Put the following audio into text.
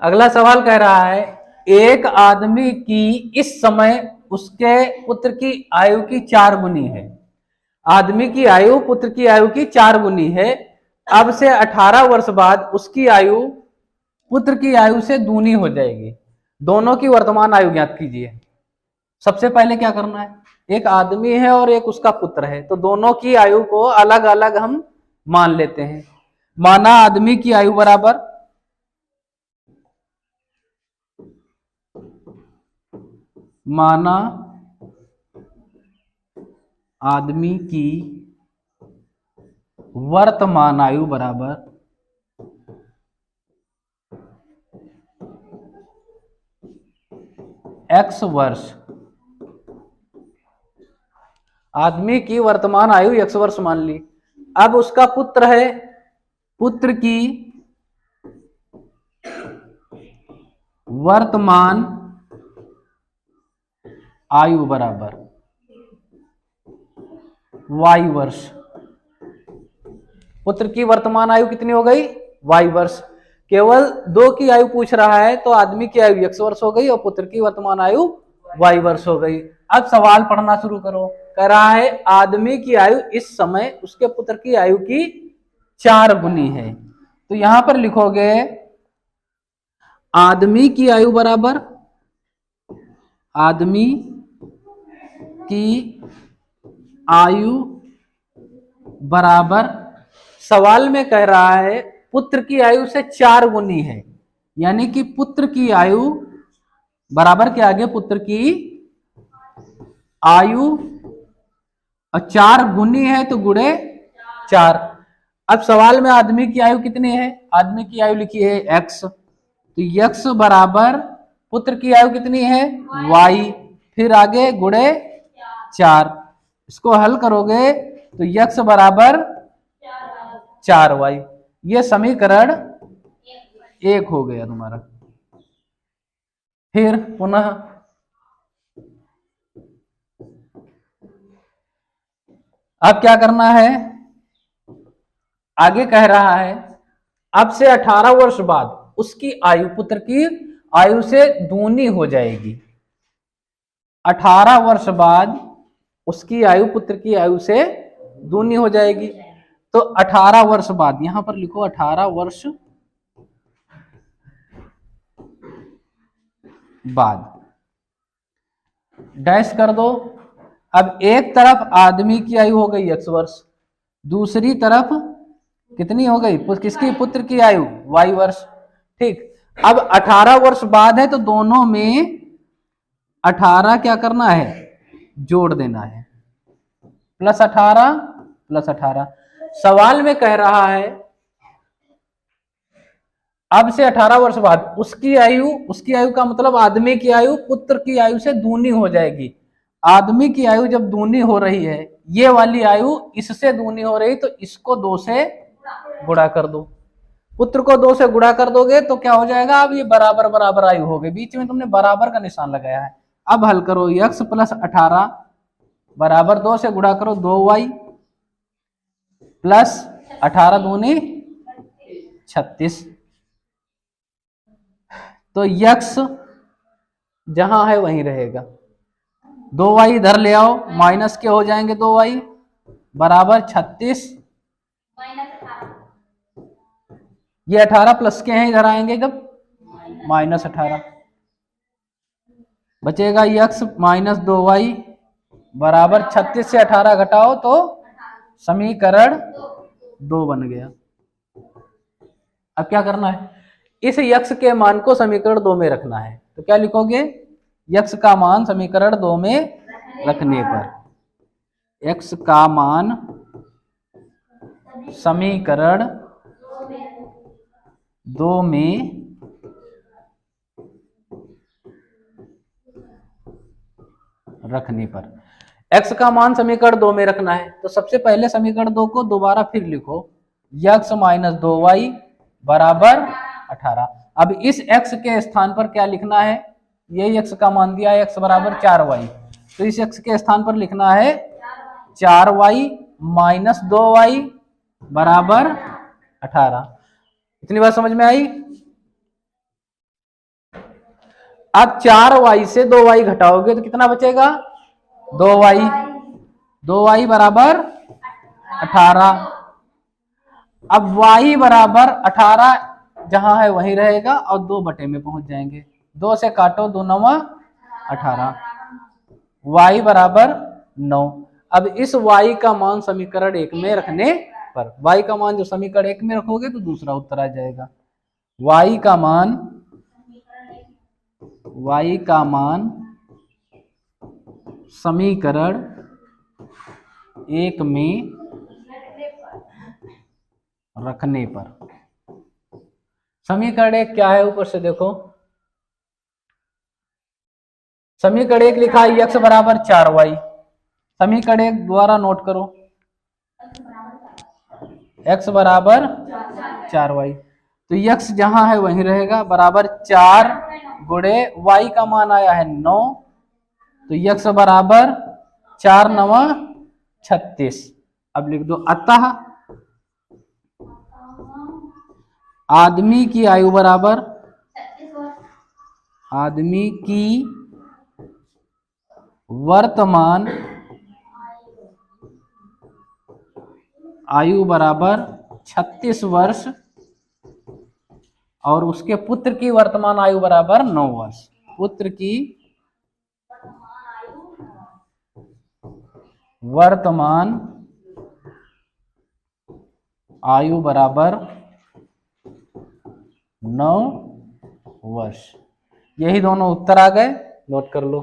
अगला सवाल कह रहा है एक आदमी की इस समय उसके पुत्र की आयु की 4 गुनी है। आदमी की आयु पुत्र की आयु की 4 गुनी है। अब से 18 वर्ष बाद उसकी आयु पुत्र की आयु से दूनी हो जाएगी। दोनों की वर्तमान आयु ज्ञात कीजिए। सबसे पहले क्या करना है, एक आदमी है और एक उसका पुत्र है, तो दोनों की आयु को अलग अलग हम मान लेते हैं। माना आदमी की आयु बराबर माना आदमी की वर्तमान आयु बराबर x वर्ष। आदमी की वर्तमान आयु x वर्ष मान ली। अब उसका पुत्र है, पुत्र की वर्तमान आयु बराबर y वर्ष। पुत्र की वर्तमान आयु कितनी हो गई, y वर्ष। केवल 2 की आयु पूछ रहा है, तो आदमी की आयु x वर्ष हो गई और पुत्र की वर्तमान आयु y वर्ष हो गई। अब सवाल पढ़ना शुरू करो। कह रहा है आदमी की आयु इस समय उसके पुत्र की आयु की 4 गुनी है। तो यहां पर लिखोगे आदमी की आयु बराबर आदमी की आयु बराबर, सवाल में कह रहा है पुत्र की आयु से 4 गुनी है, यानी कि पुत्र की आयु बराबर के आगे पुत्र की आयु और 4 गुनी है तो गुणे 4। अब सवाल में आदमी की आयु कितनी है, आदमी की आयु लिखी है x, तो x बराबर पुत्र की आयु कितनी है y, फिर आगे गुणे 4। इसको हल करोगे तो x बराबर 4y। ये समीकरण 1 हो गया तुम्हारा। फिर पुनः अब क्या करना है, आगे कह रहा है अब से 18 वर्ष बाद उसकी आयु पुत्र की आयु से दूनी हो जाएगी। 18 वर्ष बाद उसकी आयु पुत्र की आयु से दूनी हो जाएगी। तो 18 वर्ष बाद यहां पर लिखो 18 वर्ष बाद, डैश कर दो। अब एक तरफ आदमी की आयु हो गई x वर्ष, दूसरी तरफ कितनी हो गई, किसकी, पुत्र की आयु y वर्ष। ठीक, अब 18 वर्ष बाद है तो दोनों में 18 क्या करना है, जोड़ देना है, +18 +18। सवाल में कह रहा है अब से 18 वर्ष बाद उसकी आयु का मतलब आदमी की आयु पुत्र की आयु से दूनी हो जाएगी। आदमी की आयु जब दूनी हो रही है, ये वाली आयु इससे दूनी हो रही, तो इसको 2 से गुणा कर दो। पुत्र को 2 से गुणा कर दोगे तो क्या हो जाएगा, अब ये बराबर बराबर आयु हो गई, बीच में तुमने बराबर का निशान लगाया है। अब हल करो, x + 18 बराबर 2 से गुणा करो 2y प्लस 18 दूनी 36। तो x जहां है वहीं रहेगा, 2y इधर ले आओ, माइनस के हो जाएंगे 2y बराबर 36, ये 18 प्लस के हैं, इधर आएंगे जब -18, बचेगा x - 2y बराबर 36 से 18 घटाओ तो समीकरण 2 बन गया। अब क्या करना है, इस x के मान को समीकरण 2 में रखना है। तो क्या लिखोगे, x का मान समीकरण 2 में रखने पर, x का मान समीकरण 2 में रखने पर, x का मान समीकरण 2 में रखना है। तो सबसे पहले समीकरण 2 को दोबारा फिर लिखो, x - 2y बराबर 18। अब इस x के स्थान पर क्या लिखना है, यही x का मान दिया है, x बराबर 4y, तो इस x के स्थान पर लिखना है 4y - 2y बराबर 18। इतनी बात समझ में आई। अब 4y से 2y घटाओगे तो कितना बचेगा? 2y। 2y बराबर 18। अब y बराबर 18 जहां है वहीं रहेगा और 2 बटे में पहुंच जाएंगे। 2 से काटो, 2 9 18, y बराबर 9। अब इस y का मान समीकरण 1 में रखने पर, y का मान जो समीकरण 1 में रखोगे तो दूसरा उत्तर आ जाएगा। y का मान समीकरण 1 में रखने पर, समीकरण 1 क्या है ऊपर से देखो, समीकरण 1 लिखा है x बराबर 4y। समीकरण 1 द्वारा नोट करो, x बराबर 4y, तो x जहां है वहीं रहेगा, बराबर 4 गुणे y का मान आया है 9, तो x बराबर 4 9 36। अब लिख दो, अतः आदमी की आयु बराबर, आदमी की वर्तमान आयु बराबर 36 वर्ष और उसके पुत्र की वर्तमान आयु बराबर 9 वर्ष। पुत्र की वर्तमान आयु बराबर 9 वर्ष। यही दोनों उत्तर आ गए, नोट कर लो।